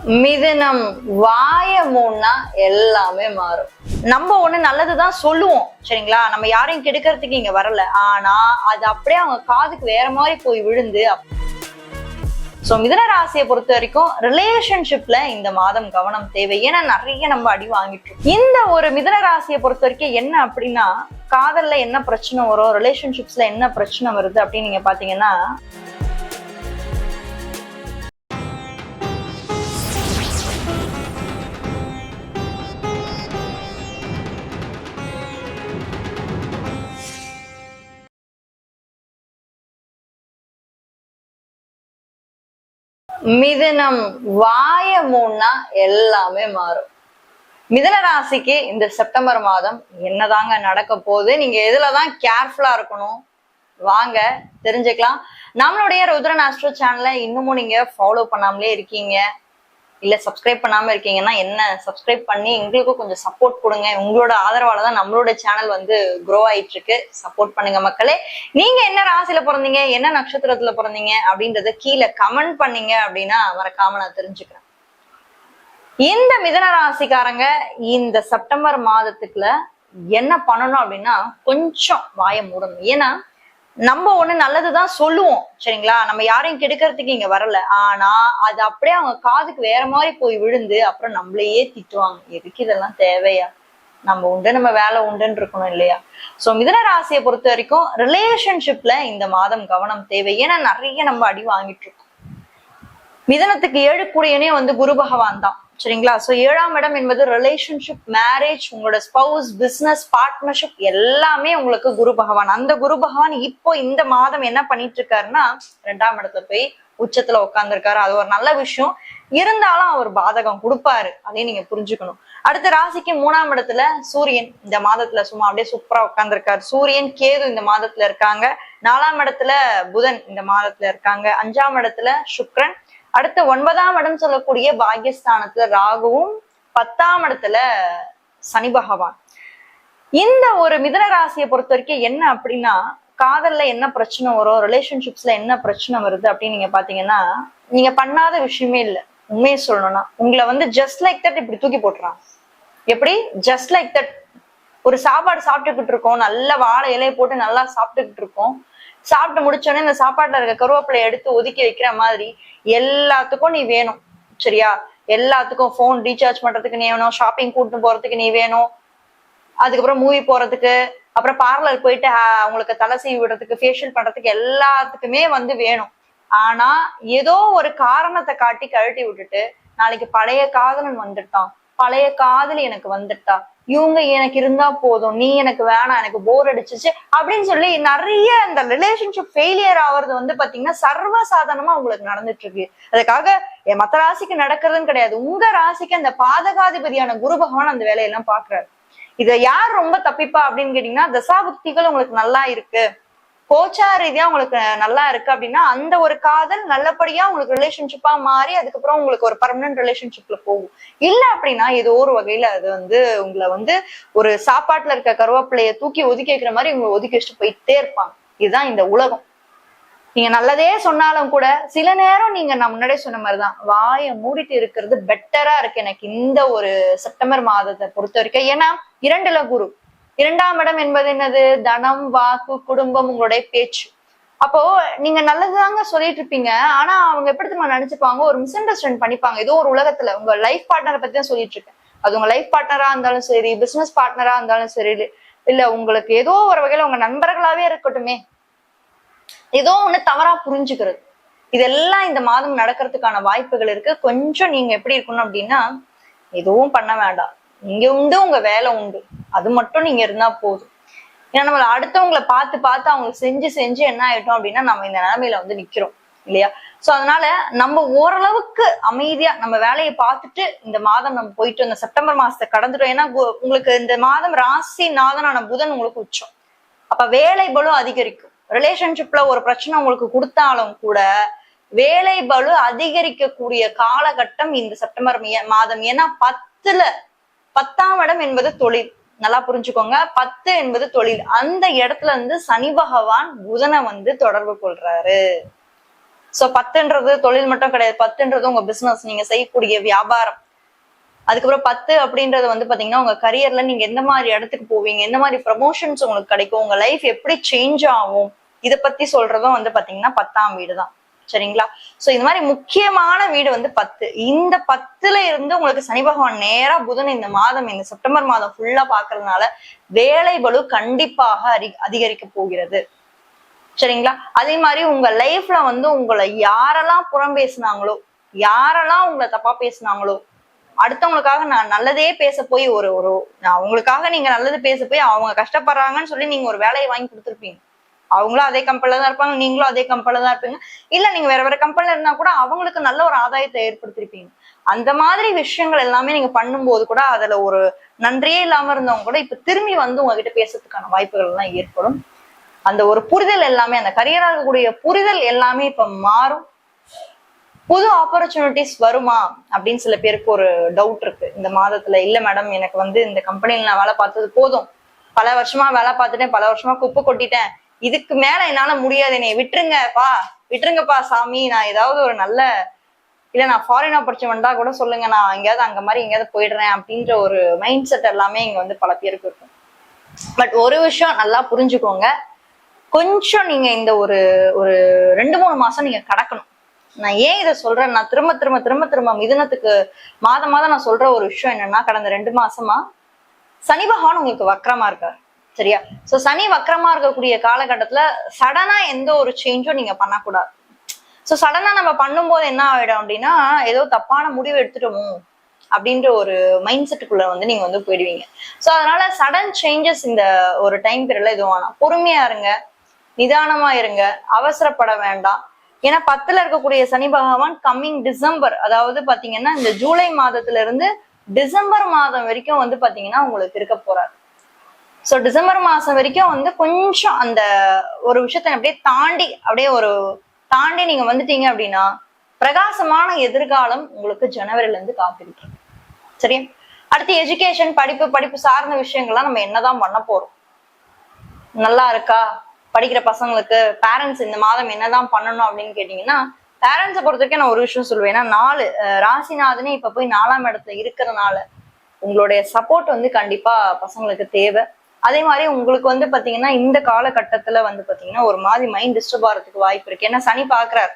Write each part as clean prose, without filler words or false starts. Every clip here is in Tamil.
மிதுனம் வாய மூணா எல்லாமே மாறும். நம்ம ஒண்ணு நல்லதுதான் சொல்லுவோம் சரிங்களா, நம்ம யாரையும் கெடுக்கிறதுக்கு இங்க வரல. ஆனா அது அப்படியே அவங்க காதுக்கு வேற மாதிரி போய் விழுந்து. சோ மிதுன ராசியை பொறுத்த வரைக்கும் ரிலேஷன்ஷிப்ல இந்த மாதம் கவனம் தேவை. ஏன்னா நிறைய நம்ம அடி வாங்கிட்டு இருக்கோம். இந்த ஒரு மிதுன ராசியை பொறுத்த வரைக்கும் என்ன அப்படின்னா, காதல்ல என்ன பிரச்சனை வரும், ரிலேஷன்ஷிப்ஸ்ல என்ன பிரச்சனை வருது அப்படின்னு நீங்க பாத்தீங்கன்னா, மிதுனம் வாய மூணா எல்லாமே மாறும். மிதுன ராசிக்கு இந்த செப்டம்பர் மாதம் என்னதாங்க நடக்க போகுது, நீங்க எதுலதான் கேர்ஃபுல்லா இருக்கணும் வாங்க தெரிஞ்சுக்கலாம். நம்மளுடைய ருத்ரன் ஆஸ்ட்ரோ சேனலை இன்னமும் நீங்க ஃபாலோ பண்ணாமலே இருக்கீங்க, இல்ல சப்ஸ்கிரைப் பண்ணாம இருக்கீங்கன்னா என்ன சப்ஸ்கிரைப் பண்ணி எங்களுக்கும் கொஞ்சம் சப்போர்ட் கொடுங்க. உங்களோட ஆதரவால தான் நம்மளோட சேனல் வந்து க்ரோ ஆயிட்டு இருக்கு. சப்போர்ட் பண்ணுங்க மக்களே. நீங்க என்ன ராசியில பிறந்தீங்க, என்ன நட்சத்திரத்துல பிறந்தீங்க அப்படின்றத கீழே கமெண்ட் பண்ணீங்க அப்படின்னா மறக்காம நான் தெரிஞ்சுக்கிறேன். இந்த மிதுன ராசிக்காரங்க இந்த செப்டம்பர் மாதத்துக்குள்ள என்ன பண்ணணும் அப்படின்னா, கொஞ்சம் வாய மூடணும். ஏன்னா நம்ம ஒண்ணு நல்லதுதான் சொல்லுவோம் சரிங்களா, நம்ம யாரையும் கெடுக்கிறதுக்கு இங்க வரல. ஆனா அது அப்படியே அவங்க காதுக்கு வேற மாதிரி போய் விழுந்து அப்புறம் நம்மளையே திட்டுவாங்க. எதுக்கு இதெல்லாம் தேவையா, நம்ம உண்டு நம்ம வேலை உண்டுன்னு இருக்கணும் இல்லையா. சோ மிதுன ராசியை பொறுத்த வரைக்கும் ரிலேஷன்ஷிப்ல இந்த மாதம் கவனம் தேவை. ஏன்னா நிறைய நம்ம அடி வாங்கிட்டு இருக்கோம். மிதனத்துக்கு 7 கூடியனே வந்து குரு பகவான் தான் சரிங்களா. சோ 7ஆம் இடம் என்பது ரிலேஷன்ஷிப், மேரேஜ், உங்களோட ஸ்பௌஸ், பிசினஸ், பார்ட்னர்ஷிப் எல்லாமே உங்களுக்கு குரு பகவான். அந்த குரு பகவான் இப்போ இந்த மாதம் என்ன பண்ணிட்டு இருக்காருன்னா, 2ஆம் இடத்துல போய் உச்சத்துல உட்கார்ந்துருக்காரு. அது ஒரு நல்ல விஷயம். இருந்தாலும் அவர் பாதகம் கொடுப்பாரு, அதையும் நீங்க புரிஞ்சுக்கணும். அடுத்த ராசிக்கு 3ஆம் இடத்துல சூரியன் இந்த மாதத்துல சும்மா அப்படியே சூப்பரா உட்கார்ந்துருக்காரு. சூரியன் கேது இந்த மாதத்துல இருக்காங்க. 4ஆம் இடத்துல புதன் இந்த மாதத்துல இருக்காங்க. 5ஆம் இடத்துல சுக்கிரன். அடுத்து 9ஆம் இடம் சொல்லக்கூடிய பாகியஸ்தானத்துல ராகுவும், 10ஆம் இடத்துல சனி பகவான். இந்த ஒரு மிதுன ராசியை பொறுத்த வரைக்கும் என்ன அப்படின்னா, காதல்ல என்ன பிரச்சனை வரும், ரிலேஷன்ஷிப்ஸ்ல என்ன பிரச்சனை வருது அப்படின்னு நீங்க பாத்தீங்கன்னா, நீங்க பண்ணாத விஷயமே இல்லை. உண்மையை சொல்லணும்னா உங்களை வந்து ஜஸ்ட் லைக் தட் இப்படி தூக்கி போட்டுறாங்க. எப்படி ஜஸ்ட் லைக் தட், ஒரு சாப்பாடு சாப்பிட்டுக்கிட்டு இருக்கோம், நல்ல வாழை இலையை போட்டு நல்லா சாப்பிட்டுக்கிட்டு இருக்கோம். சாப்பிட்டு முடிச்சோடனே இந்த சாப்பாட்டுல இருக்க கருவேப்பிலை எடுத்து ஒதுக்கி வைக்கிற மாதிரி எல்லாத்துக்கும் நீ வேணும் சரியா. எல்லாத்துக்கும் போன் ரீசார்ஜ் பண்றதுக்கு நீ வேணும், ஷாப்பிங் கூட்டிட்டு போறதுக்கு நீ வேணும், அதுக்கப்புறம் மூவி போறதுக்கு, அப்புறம் பார்லர் போயிட்டு உங்களுக்கு தலை சீவி விடுறதுக்கு, ஃபேஷியல் பண்றதுக்கு எல்லாத்துக்குமே வந்து வேணும். ஆனா ஏதோ ஒரு காரணத்தை காட்டி கழட்டி விட்டுட்டு, நாளைக்கு பழைய காதலன் வந்துட்டான், பழைய காதலி எனக்கு வந்துட்டா, இவங்க எனக்கு இருந்தா போதும், நீ எனக்கு வேணாம், எனக்கு போர் அடிச்சிச்சு அப்படின்னு சொல்லி நிறைய இந்த ரிலேஷன்ஷிப் ஃபெயிலியர் ஆகுறது வந்து பாத்தீங்கன்னா சர்வசாதாரணமா உங்களுக்கு நடந்துட்டு இருக்கு. அதுக்காக மத்த ராசிக்கு நடக்கிறதுன்னு கிடையாது, உங்க ராசிக்கு அந்த பாதகாதிபதியான குரு பகவான் அந்த வேலையெல்லாம் பாக்குறாரு. இதை யார் ரொம்ப தப்பிப்பா அப்படின்னு கேட்டீங்கன்னா, தசாபுக்திகள் உங்களுக்கு நல்லா இருக்கு, கோச்சா ரீதியா உங்களுக்கு நல்லா இருக்கு அப்படின்னா அந்த ஒரு காதல் நல்லபடியா உங்களுக்கு ரிலேஷன்ஷிப்பா மாறி அதுக்கப்புறம் உங்களுக்கு ஒரு பர்மனன்ட் ரிலேஷன்ஷிப்ல போகும். இல்ல அப்படின்னா ஏதோ ஒரு வகையில அது வந்து உங்களை வந்து ஒரு சாப்பாட்டுல இருக்க கருவேப்பிலைய தூக்கி ஒதுக்கி வைக்கிற மாதிரி உங்களை ஒதுக்கி வச்சுட்டு போயிட்டே இருப்பாங்க. இதுதான் இந்த உலகம். நீங்க நல்லதே சொன்னாலும் கூட சில நேரம் நீங்க நான் முன்னாடியே சொன்ன மாதிரிதான் வாயை மூடிட்டு இருக்கிறது பெட்டரா இருக்கு எனக்கு இந்த ஒரு செப்டம்பர் மாதத்தை பொறுத்த வரைக்கும். ஏன்னா 2ல குரு, 2ஆம் இடம் என்பது என்னது, தனம், வாக்கு, குடும்பம், உங்களுடைய பேச்சு. அப்போ நீங்க நல்லதுதாங்க சொல்லிட்டு இருப்பீங்க, ஆனா அவங்க எப்படி தெரியுமா நினைச்சுப்பாங்க, ஒரு மிஸ் அண்டர்ஸ்டாண்ட் பண்ணிப்பாங்க. ஏதோ ஒரு உலகத்துல உங்க லைஃப் பார்ட்னரை பத்தி தான் சொல்லிட்டு இருக்கேன். அது உங்க லைஃப் பார்ட்னரா இருந்தாலும் சரி, பிசினஸ் பார்ட்னரா இருந்தாலும் சரி, இல்ல உங்களுக்கு ஏதோ ஒரு வகையில உங்க நண்பர்களாவே இருக்கட்டுமே, ஏதோ ஒண்ணு தவறா புரிஞ்சுக்கிறது, இதெல்லாம் இந்த மாதம் நடக்கிறதுக்கான வாய்ப்புகள் இருக்கு. கொஞ்சம் நீங்க எப்படி இருக்கணும் அப்படின்னா, எதுவும் பண்ண வேண்டாம், இங்க உண்டு உங்க வேலை உண்டு, அது மட்டும் நீங்க இருந்தா போதும். ஏன்னா நம்மள அடுத்தவங்களை பார்த்து பார்த்து அவங்களுக்கு செஞ்சு செஞ்சு என்ன ஆயிட்டோம் அப்படின்னா நம்ம இந்த நிலைமையில வந்து நிக்கிறோம் இல்லையா. சோ அதனால நம்ம ஓரளவுக்கு அமைதியா நம்ம வேலையை பார்த்துட்டு இந்த மாதம் நம்ம போயிட்டு இந்த செப்டம்பர் மாசத்தை கடந்துட்டோம். ஏன்னா உங்களுக்கு இந்த மாதம் ராசி நாதனான புதன் உங்களுக்கு உச்சம். அப்ப வேலை பளு அதிகரிக்கும். ரிலேஷன்ஷிப்ல ஒரு பிரச்சனை உங்களுக்கு கொடுத்தாலும் கூட வேலை பளு அதிகரிக்கக்கூடிய காலகட்டம் இந்த செப்டம்பர் மாதம். ஏன்னா 10ஆம் இடம் என்பது தொழில், நல்லா புரிஞ்சுக்கோங்க. 10 என்பது தொழில். அந்த இடத்துல இருந்து சனி பகவான் புதனை வந்து தொடர்பு கொள்றாரு. சோ 10ன்றது தொழில் மட்டும் கிடையாது, 10ன்றது உங்க பிசினஸ், நீங்க செய்யக்கூடிய வியாபாரம். அதுக்கப்புறம் 10 அப்படின்றது வந்து பாத்தீங்கன்னா உங்க கரியர்ல நீங்க எந்த மாதிரி இடத்துக்கு போவீங்க, எந்த மாதிரி ப்ரமோஷன்ஸ் உங்களுக்கு கிடைக்கும், உங்க லைஃப் எப்படி சேஞ்ச் ஆகும், இதை பத்தி சொல்றதும் வந்து பாத்தீங்கன்னா 10ஆம் வீடு தான். சரிங்களா? சோ இந்த மாதிரி முக்கியமான வீடு வந்து 10. இந்த 10ல இருந்து உங்களுக்கு சனி பகவான் நேரா புதன் இந்த மாதம், இந்த செப்டம்பர் மாதம் ஃபுல்லா பாக்குறதுனால வேலை பளு கண்டிப்பாக அதிகரிக்க போகிறது. சரிங்களா? அதே மாதிரி உங்க லைஃப்ல வந்து உங்களை யாரெல்லாம் புறம் பேசினாங்களோ, யாரெல்லாம் உங்களை தப்பா பேசினாங்களோ, அடுத்தவங்களுக்காக நான் நல்லதே பேச போய் ஒரு அவங்களுக்காக நீங்க நல்லது பேச போய் அவங்க கஷ்டப்படுறாங்கன்னு சொல்லி நீங்க ஒரு வேலையை வாங்கி கொடுத்துருப்பீங்க. அவங்களும் அதே கம்பெனில தான் இருப்பாங்க, நீங்களும் அதே கம்பெனில தான் இருப்பீங்க. இல்ல நீங்க வேற வேற கம்பெனில இருந்தா கூட அவங்களுக்கு நல்ல ஒரு ஆதாயத்தை ஏற்படுத்திருப்பீங்க. அந்த மாதிரி விஷயங்கள் எல்லாமே நீங்க பண்ணும்போது கூட அதுல ஒரு நன்றியே இல்லாம இருந்தவங்க கூட இப்ப திரும்பி வந்து உங்ககிட்ட பேசுறதுக்கான வாய்ப்புகள் எல்லாம் ஏற்படும். அந்த ஒரு புரிதல் எல்லாமே, அந்த கரியரா இருக்கக்கூடிய புரிதல் எல்லாமே இப்ப மாறும். புது ஆப்பர்ச்சுனிட்டிஸ் வருமா அப்படின்னு சில பேருக்கு ஒரு டவுட் இருக்கு இந்த மாதத்துல. இல்ல மேடம், எனக்கு வந்து இந்த கம்பெனில நான் வேலை பார்த்தது போதும், பல வருஷமா வேலை பார்த்துட்டேன், பல வருஷமா குப்பை கொட்டிட்டேன், இதுக்கு மேல என்னால முடியாது, என்னை விட்டுருங்கப்பா சாமி, நான் ஏதாவது ஒரு நல்ல, இல்ல நான் ஃபாரின் ஆப்பர்ச்சுனிட்டா கூட சொல்லுங்க, நான் எங்கேயாவது அங்க மாதிரி எங்கேயாவது போயிடுறேன் அப்படின்ற ஒரு மைண்ட் செட் எல்லாமே இங்க வந்து பல பேருக்கு இருக்கும். பட் ஒரு விஷயம் நல்லா புரிஞ்சுக்கோங்க, கொஞ்சம் நீங்க இந்த ஒரு 2-3 மாசம் நீங்க கடக்கணும். நான் ஏன் இதை சொல்றேன், நான் திரும்ப மிதுனத்துக்கு மாதம் நான் சொல்ற ஒரு விஷயம் என்னன்னா, கடந்த 2 மாசமா சனி பகவான் உங்களுக்கு வக்கரமா இருக்காரு. சரியா? சோ சனி வக்கரமா இருக்கக்கூடிய காலகட்டத்துல சடனா எந்த ஒரு சேஞ்சும் நீங்க பண்ணக்கூடாது. சோ சடனா நம்ம பண்ணும்போது என்ன ஆயிடும் அப்படின்னா, ஏதோ தப்பான முடிவு எடுத்துட்டோமோ அப்படின்ற ஒரு மைண்ட் செட்டுக்குள்ள வந்து நீங்க வந்து போயிடுவீங்க. சோ அதனால சடன் சேஞ்சஸ் இந்த ஒரு டைம் பீரியட்ல எதுவும் வேணாம். பொறுமையா இருங்க, நிதானமா இருங்க, அவசரப்பட வேண்டாம். ஏன்னா 10ல இருக்கக்கூடிய சனி பகவான் கம்மிங் டிசம்பர், அதாவது பாத்தீங்கன்னா இந்த ஜூலை மாதத்துல இருந்து டிசம்பர் மாதம் வரைக்கும் வந்து பாத்தீங்கன்னா உங்களுக்கு இருக்க போறாரு. சோ டிசம்பர் மாசம் வரைக்கும் வந்து கொஞ்சம் அந்த ஒரு விஷயத்த அப்படியே தாண்டி நீங்க வந்துட்டீங்க அப்படின்னா பிரகாசமான எதிர்காலம் உங்களுக்கு ஜனவரில இருந்து காத்துக்கிட்டு இருக்கு. சரியா? அடுத்து எஜுகேஷன், படிப்பு சார்ந்த விஷயங்கள்லாம் நம்ம என்னதான் பண்ண போறோம், நல்லா இருக்கா? படிக்கிற பசங்களுக்கு பேரண்ட்ஸ் இந்த மாதம் என்னதான் பண்ணணும் அப்படின்னு கேட்டீங்கன்னா, பேரண்ட்ஸை பொறுத்த வரைக்கும் நான் ஒரு விஷயம் சொல்லுவேன். ஏன்னா 4 ராசிநாதனே இப்ப போய் 4ஆம் இடத்துல இருக்கிறதுனால உங்களுடைய சப்போர்ட் வந்து கண்டிப்பா பசங்களுக்கு தேவை. அதே மாதிரி உங்களுக்கு வந்து பாத்தீங்கன்னா இந்த காலகட்டத்துல வந்து பாத்தீங்கன்னா ஒரு மாதிரி மைண்ட் டிஸ்டர்ப் ஆகிறதுக்கு வாய்ப்பு இருக்கு. ஏன்னா சனி பாக்குறாரு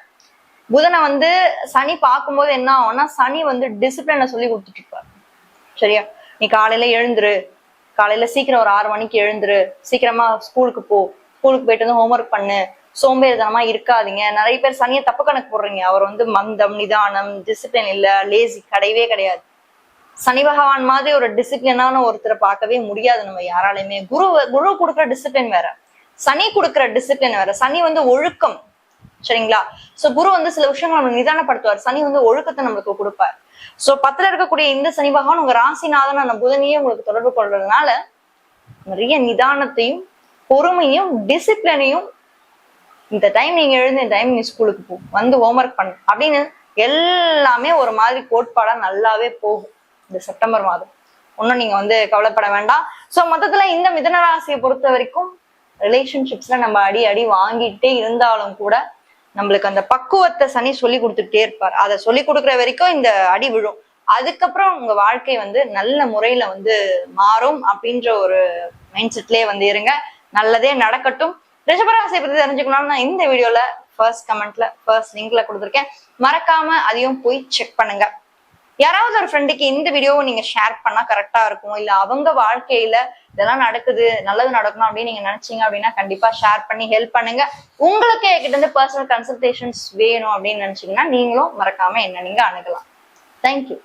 புதனை வந்து. சனி பார்க்கும்போது என்ன ஆகும்னா, சனி வந்து டிசிப்ளினை சொல்லி கொடுத்துட்டு இருப்பாரு. சரியா? நீ காலையில எழுந்துரு, காலையில சீக்கிரம் ஒரு 6 மணிக்கு எழுந்துரு, சீக்கிரமா ஸ்கூலுக்கு போயிட்டு வந்து ஹோம்ஒர்க் பண்ணு, சோம்பேறித்தனமா இருக்காதீங்க. நிறைய பேர் சனியை தப்பு கணக்கு போடுறீங்க. அவர் வந்து மந்தம், நிதானம், டிசிப்ளின் இல்ல, லேசி கிடையவே கிடையாது. சனி பகவான் மாதிரி ஒரு டிசிப்ளினான ஒருத்தரை பார்க்கவே முடியாது நம்ம யாராலையுமே. குரு கொடுக்குற டிசிப்ளின் வேற, சனி கொடுக்குற டிசிப்ளின் வேற. சனி வந்து ஒழுக்கம். சரிங்களா? சோ குரு வந்து சில விஷயங்கள் நம்ம நிதானப்படுத்துவார், சனி வந்து ஒழுக்கத்தை நம்மளுக்கு கொடுப்பார். சோ 10ல இருக்கக்கூடிய இந்த சனி பகவான் உங்க ராசிநாதன் புதனையே உங்களுக்கு தொடர்பு கொள்றதுனால நிறைய நிதானத்தையும் பொறுமையும் டிசிப்ளினையும், இந்த டைம் நீங்க எழுந்து இந்த டைம் நீ ஸ்கூலுக்கு போ, வந்து ஹோம்ஒர்க் பண்ணு அப்படின்னு எல்லாமே ஒரு மாதிரி கோட்பாடா நல்லாவே போகும் இந்த செப்டம்பர் மாதம். ஒன்னும் நீங்க வந்து கவலைப்பட வேண்டாம். சோ மொத்தத்துல இந்த மிதுன ராசியை பொறுத்த வரைக்கும் ரிலேஷன்ஷிப்ஸ்ல நம்ம அடி வாங்கிட்டே இருந்தாலும் கூட நம்மளுக்கு அந்த பக்குவத்தை சனி சொல்லி கொடுத்துட்டே இருப்பார். அதை சொல்லி கொடுக்குற வரைக்கும் இந்த அடி விழும். அதுக்கப்புறம் உங்க வாழ்க்கை வந்து நல்ல முறையில வந்து மாறும் அப்படின்ற ஒரு மைண்ட் செட்லயே வந்து இருங்க. நல்லதே நடக்கட்டும். ரிஷபராசியை பத்தி தெரிஞ்சுக்கணும்னு நான் இந்த வீடியோல ஃபர்ஸ்ட் கமெண்ட்ல ஃபர்ஸ்ட் லிங்க்ல கொடுத்துருக்கேன், மறக்காம அதையும் போய் செக் பண்ணுங்க. யாராவது ஒரு ஃப்ரெண்டுக்கு இந்த வீடியோவை நீங்க ஷேர் பண்ணா கரெக்டா இருக்கும், இல்ல அவங்க வாழ்க்கையில இதெல்லாம் நடக்குது, நல்லது நடக்கணும் அப்படின்னு நீங்க நினைச்சீங்க அப்படின்னா கண்டிப்பா ஷேர் பண்ணி ஹெல்ப் பண்ணுங்க. உங்களுக்கு கிட்ட இருந்து பர்சனல் கன்சல்டேஷன்ஸ் வேணும் அப்படின்னு நினைச்சீங்கன்னா நீங்களும் மறக்காம என்ன நீங்க அணுகலாம். தேங்க்யூ.